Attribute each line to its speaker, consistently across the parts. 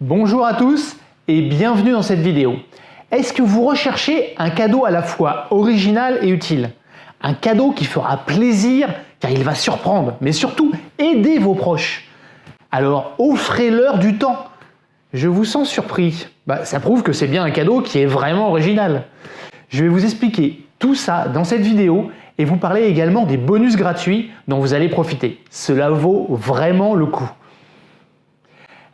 Speaker 1: Bonjour à tous et bienvenue dans cette vidéo. Est-ce que vous recherchez un cadeau à la fois original et utile? Un cadeau qui fera plaisir car il va surprendre, mais surtout aider vos proches. Alors offrez-leur du temps. Je vous sens surpris. Ça prouve que c'est bien un cadeau qui est vraiment original. Je vais vous expliquer tout ça dans cette vidéo et vous parler également des bonus gratuits dont vous allez profiter. Cela vaut vraiment le coup.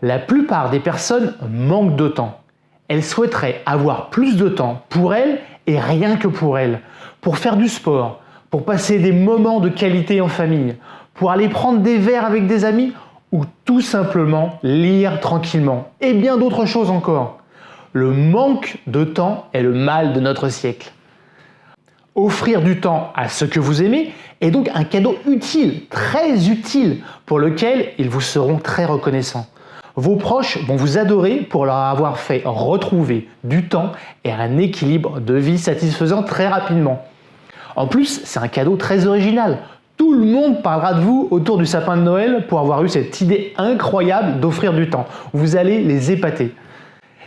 Speaker 1: La plupart des personnes manquent de temps. Elles souhaiteraient avoir plus de temps pour elles et rien que pour elles. Pour faire du sport, pour passer des moments de qualité en famille, pour aller prendre des verres avec des amis ou tout simplement lire tranquillement et bien d'autres choses encore. Le manque de temps est le mal de notre siècle. Offrir du temps à ceux que vous aimez est donc un cadeau utile, très utile, pour lequel ils vous seront très reconnaissants. Vos proches vont vous adorer pour leur avoir fait retrouver du temps et un équilibre de vie satisfaisant très rapidement. En plus, c'est un cadeau très original. Tout le monde parlera de vous autour du sapin de Noël pour avoir eu cette idée incroyable d'offrir du temps. Vous allez les épater.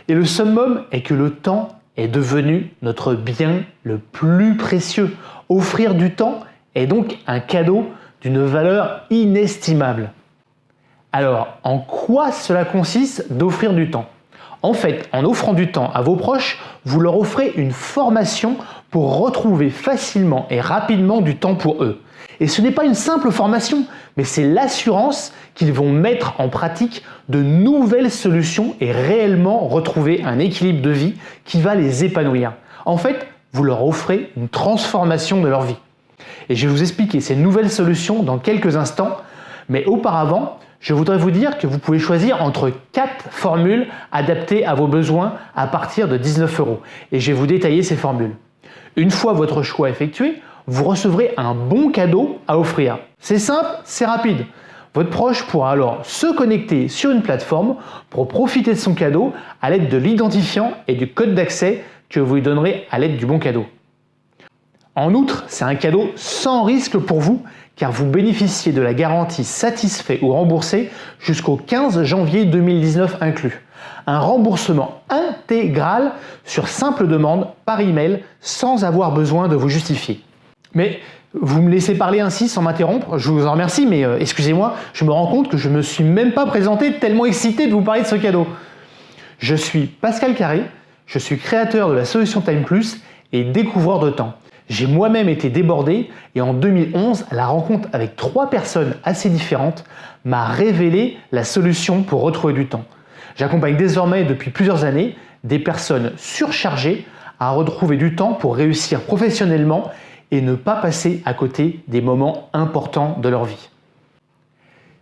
Speaker 1: Et le summum est que le temps est devenu notre bien le plus précieux. Offrir du temps est donc un cadeau d'une valeur inestimable. Alors, en quoi cela consiste d'offrir du temps? En fait, en offrant du temps à vos proches, vous leur offrez une formation pour retrouver facilement et rapidement du temps pour eux. Et ce n'est pas une simple formation, mais c'est l'assurance qu'ils vont mettre en pratique de nouvelles solutions et réellement retrouver un équilibre de vie qui va les épanouir. En fait, vous leur offrez une transformation de leur vie. Et je vais vous expliquer ces nouvelles solutions dans quelques instants, mais auparavant, je voudrais vous dire que vous pouvez choisir entre 4 formules adaptées à vos besoins à partir de 19 €. Et je vais vous détailler ces formules. Une fois votre choix effectué, vous recevrez un bon cadeau à offrir. C'est simple, c'est rapide. Votre proche pourra alors se connecter sur une plateforme pour profiter de son cadeau à l'aide de l'identifiant et du code d'accès que vous lui donnerez à l'aide du bon cadeau. En outre, c'est un cadeau sans risque pour vous car vous bénéficiez de la garantie satisfait ou remboursé jusqu'au 15 janvier 2019 inclus. Un remboursement intégral sur simple demande par email sans avoir besoin de vous justifier. Mais vous me laissez parler ainsi sans m'interrompre, je vous en remercie, mais excusez-moi, je me rends compte que je ne me suis même pas présenté tellement excité de vous parler de ce cadeau. Je suis Pascal Carré, je suis créateur de la solution Time Plus et découvreur de temps. J'ai moi-même été débordé et en 2011, la rencontre avec 3 personnes assez différentes m'a révélé la solution pour retrouver du temps. J'accompagne désormais depuis plusieurs années des personnes surchargées à retrouver du temps pour réussir professionnellement et ne pas passer à côté des moments importants de leur vie.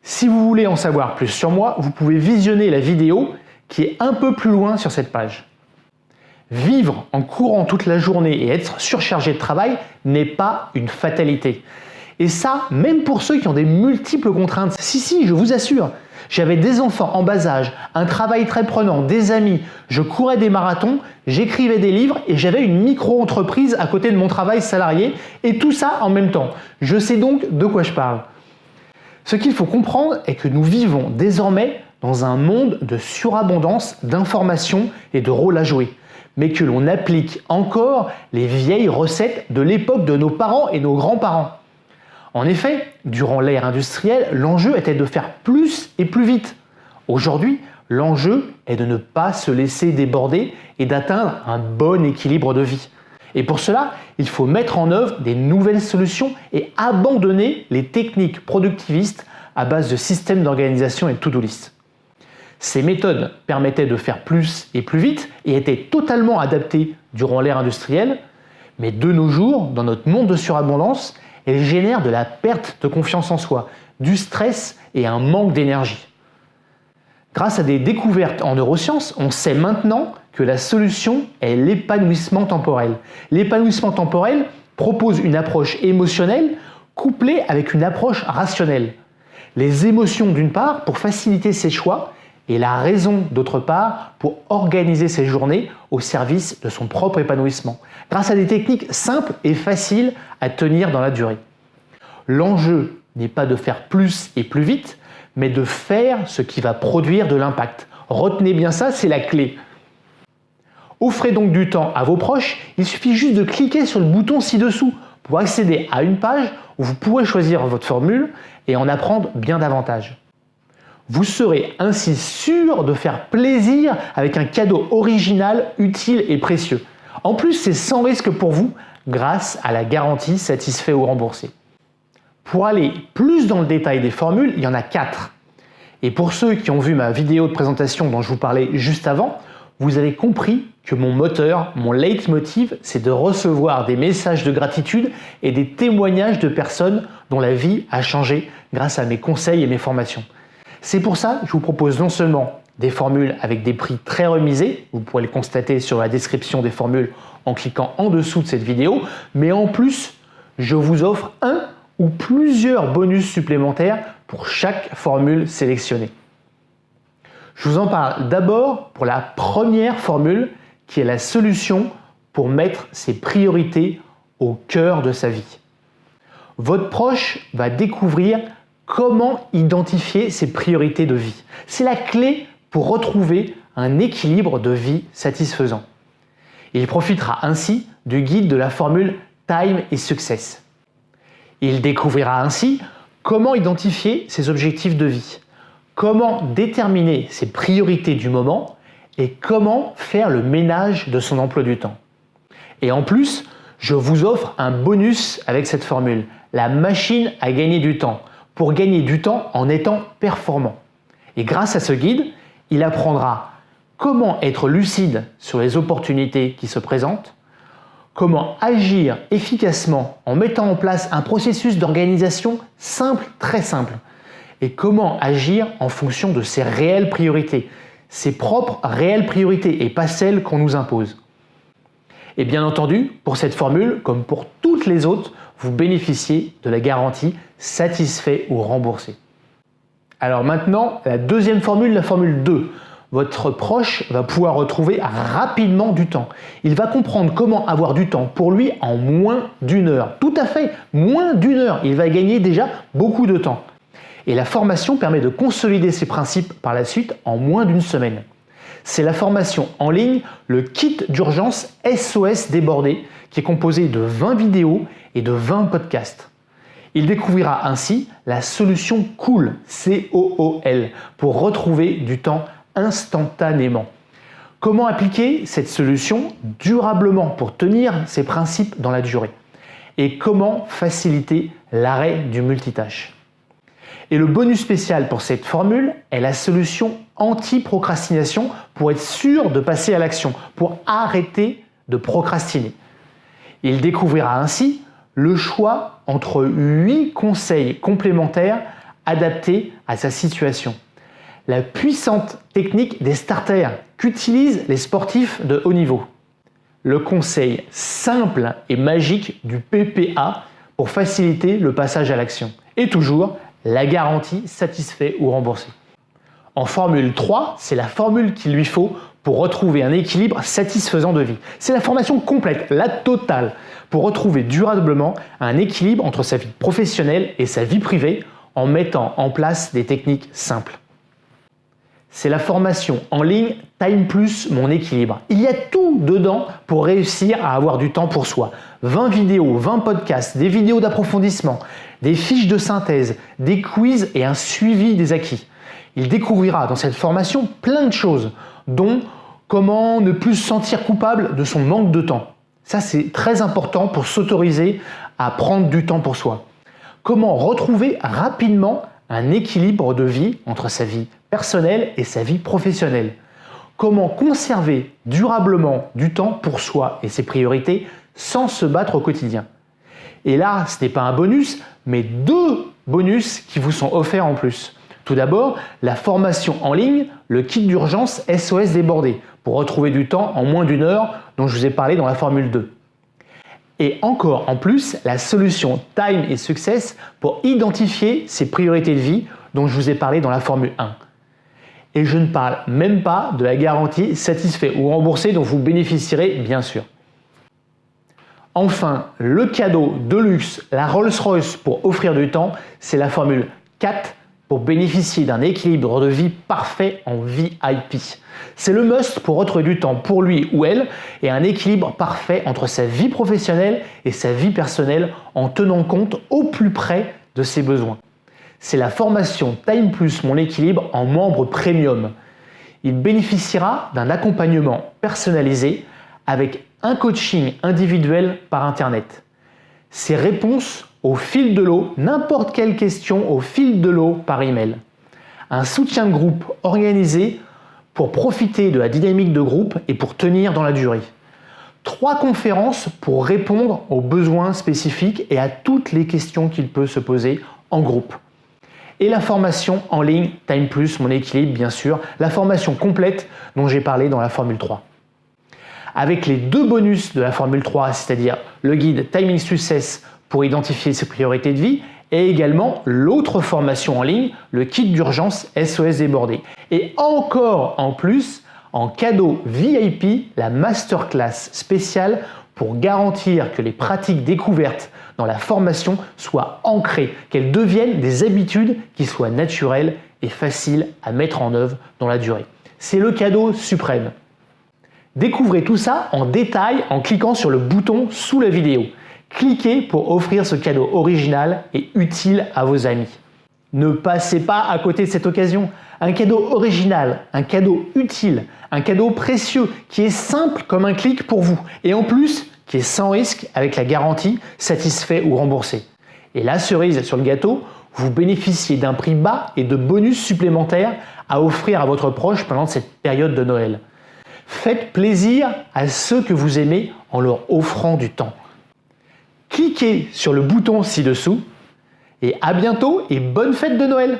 Speaker 1: Si vous voulez en savoir plus sur moi, vous pouvez visionner la vidéo qui est un peu plus loin sur cette page. Vivre en courant toute la journée et être surchargé de travail n'est pas une fatalité. Et ça, même pour ceux qui ont des multiples contraintes. Si, je vous assure. J'avais des enfants en bas âge, un travail très prenant, des amis, je courais des marathons, j'écrivais des livres et j'avais une micro-entreprise à côté de mon travail salarié et tout ça en même temps. Je sais donc de quoi je parle. Ce qu'il faut comprendre est que nous vivons désormais dans un monde de surabondance d'informations et de rôles à jouer, mais que l'on applique encore les vieilles recettes de l'époque de nos parents et nos grands-parents. En effet, durant l'ère industrielle, l'enjeu était de faire plus et plus vite. Aujourd'hui, l'enjeu est de ne pas se laisser déborder et d'atteindre un bon équilibre de vie. Et pour cela, il faut mettre en œuvre des nouvelles solutions et abandonner les techniques productivistes à base de systèmes d'organisation et de to-do list. Ces méthodes permettaient de faire plus et plus vite et étaient totalement adaptées durant l'ère industrielle, mais de nos jours, dans notre monde de surabondance, elles génèrent de la perte de confiance en soi, du stress et un manque d'énergie. Grâce à des découvertes en neurosciences, on sait maintenant que la solution est l'épanouissement temporel. L'épanouissement temporel propose une approche émotionnelle couplée avec une approche rationnelle. Les émotions d'une part pour faciliter ses choix et la raison d'autre part pour organiser ses journées au service de son propre épanouissement, grâce à des techniques simples et faciles à tenir dans la durée. L'enjeu n'est pas de faire plus et plus vite, mais de faire ce qui va produire de l'impact. Retenez bien ça, c'est la clé. Offrez donc du temps à vos proches, il suffit juste de cliquer sur le bouton ci-dessous pour accéder à une page où vous pourrez choisir votre formule et en apprendre bien davantage. Vous serez ainsi sûr de faire plaisir avec un cadeau original, utile et précieux. En plus, c'est sans risque pour vous grâce à la garantie satisfait ou remboursé. Pour aller plus dans le détail des formules, il y en a 4. Et pour ceux qui ont vu ma vidéo de présentation dont je vous parlais juste avant, vous avez compris que mon moteur, mon leitmotiv, c'est de recevoir des messages de gratitude et des témoignages de personnes dont la vie a changé grâce à mes conseils et mes formations. C'est pour ça que je vous propose non seulement des formules avec des prix très remisés, vous pourrez le constater sur la description des formules en cliquant en dessous de cette vidéo, mais en plus, je vous offre un ou plusieurs bonus supplémentaires pour chaque formule sélectionnée. Je vous en parle d'abord pour la première formule qui est la solution pour mettre ses priorités au cœur de sa vie. Votre proche va découvrir comment identifier ses priorités de vie. C'est la clé pour retrouver un équilibre de vie satisfaisant. Il profitera ainsi du guide de la formule Time is Success. Il découvrira ainsi comment identifier ses objectifs de vie, comment déterminer ses priorités du moment et comment faire le ménage de son emploi du temps. Et en plus, je vous offre un bonus avec cette formule, la machine à gagner du temps, pour gagner du temps en étant performant. Et grâce à ce guide, il apprendra comment être lucide sur les opportunités qui se présentent, comment agir efficacement en mettant en place un processus d'organisation simple, très simple, et comment agir en fonction de ses réelles priorités, ses propres réelles priorités et pas celles qu'on nous impose. Et bien entendu, pour cette formule, comme pour toutes les autres, vous bénéficiez de la garantie satisfait ou remboursé. Alors maintenant, la deuxième formule, la formule 2. Votre proche va pouvoir retrouver rapidement du temps. Il va comprendre comment avoir du temps pour lui en moins d'une heure. Tout à fait, moins d'une heure. Il va gagner déjà beaucoup de temps. Et la formation permet de consolider ces principes par la suite en moins d'une semaine. C'est la formation en ligne, le kit d'urgence SOS débordé, qui est composé de 20 vidéos et de 20 podcasts. Il découvrira ainsi la solution COOL, C-O-O-L, pour retrouver du temps instantanément. Comment appliquer cette solution durablement pour tenir ces principes dans la durée? Et comment faciliter l'arrêt du multitâche? Et le bonus spécial pour cette formule est la solution anti-procrastination pour être sûr de passer à l'action, pour arrêter de procrastiner. Il découvrira ainsi le choix entre 8 conseils complémentaires adaptés à sa situation. La puissante technique des starters qu'utilisent les sportifs de haut niveau. Le conseil simple et magique du PPA pour faciliter le passage à l'action. Et toujours, la garantie satisfait ou remboursé. En formule 3, c'est la formule qu'il lui faut pour retrouver un équilibre satisfaisant de vie. C'est la formation complète, la totale, pour retrouver durablement un équilibre entre sa vie professionnelle et sa vie privée en mettant en place des techniques simples. C'est la formation en ligne Time Plus Mon Équilibre. Il y a tout dedans pour réussir à avoir du temps pour soi. 20 vidéos, 20 podcasts, des vidéos d'approfondissement, des fiches de synthèse, des quiz et un suivi des acquis. Il découvrira dans cette formation plein de choses, dont comment ne plus se sentir coupable de son manque de temps. Ça, c'est très important pour s'autoriser à prendre du temps pour soi. Comment retrouver rapidement un équilibre de vie entre sa vie personnelle et sa vie professionnelle. Comment conserver durablement du temps pour soi et ses priorités sans se battre au quotidien. Et là, ce n'est pas un bonus, mais 2 bonus qui vous sont offerts en plus. Tout d'abord, la formation en ligne, le kit d'urgence SOS débordé, pour retrouver du temps en moins d'une heure dont je vous ai parlé dans la formule 2. Et encore en plus, la solution Time is Success pour identifier ses priorités de vie dont je vous ai parlé dans la formule 1. Et je ne parle même pas de la garantie satisfait ou remboursé dont vous bénéficierez bien sûr. Enfin, le cadeau de luxe, la Rolls-Royce pour offrir du temps, c'est la formule 4 pour bénéficier d'un équilibre de vie parfait en VIP. C'est le must pour retrouver du temps pour lui ou elle et un équilibre parfait entre sa vie professionnelle et sa vie personnelle en tenant compte au plus près de ses besoins. C'est la formation Time Plus Mon Équilibre en membre premium. Il bénéficiera d'un accompagnement personnalisé avec un coaching individuel par Internet. Ses réponses au fil de l'eau, n'importe quelle question au fil de l'eau par email. Un soutien de groupe organisé pour profiter de la dynamique de groupe et pour tenir dans la durée. 3 conférences pour répondre aux besoins spécifiques et à toutes les questions qu'il peut se poser en groupe. Et la formation en ligne Time Plus Mon Équilibre, bien sûr, la formation complète dont j'ai parlé dans la Formule 3. Avec les 2 bonus de la Formule 3, c'est-à-dire le guide Timing Success pour identifier ses priorités de vie et également l'autre formation en ligne, le kit d'urgence SOS débordé. Et encore en plus, en cadeau VIP, la masterclass spéciale pour garantir que les pratiques découvertes dans la formation soient ancrées, qu'elles deviennent des habitudes qui soient naturelles et faciles à mettre en œuvre dans la durée. C'est le cadeau suprême. Découvrez tout ça en détail en cliquant sur le bouton sous la vidéo. Cliquez pour offrir ce cadeau original et utile à vos amis. Ne passez pas à côté de cette occasion. Un cadeau original, un cadeau utile, un cadeau précieux qui est simple comme un clic pour vous et en plus qui est sans risque avec la garantie satisfait ou remboursé. Et la cerise sur le gâteau, vous bénéficiez d'un prix bas et de bonus supplémentaires à offrir à votre proche pendant cette période de Noël. Faites plaisir à ceux que vous aimez en leur offrant du temps. Cliquez sur le bouton ci-dessous et à bientôt et bonne fête de Noël!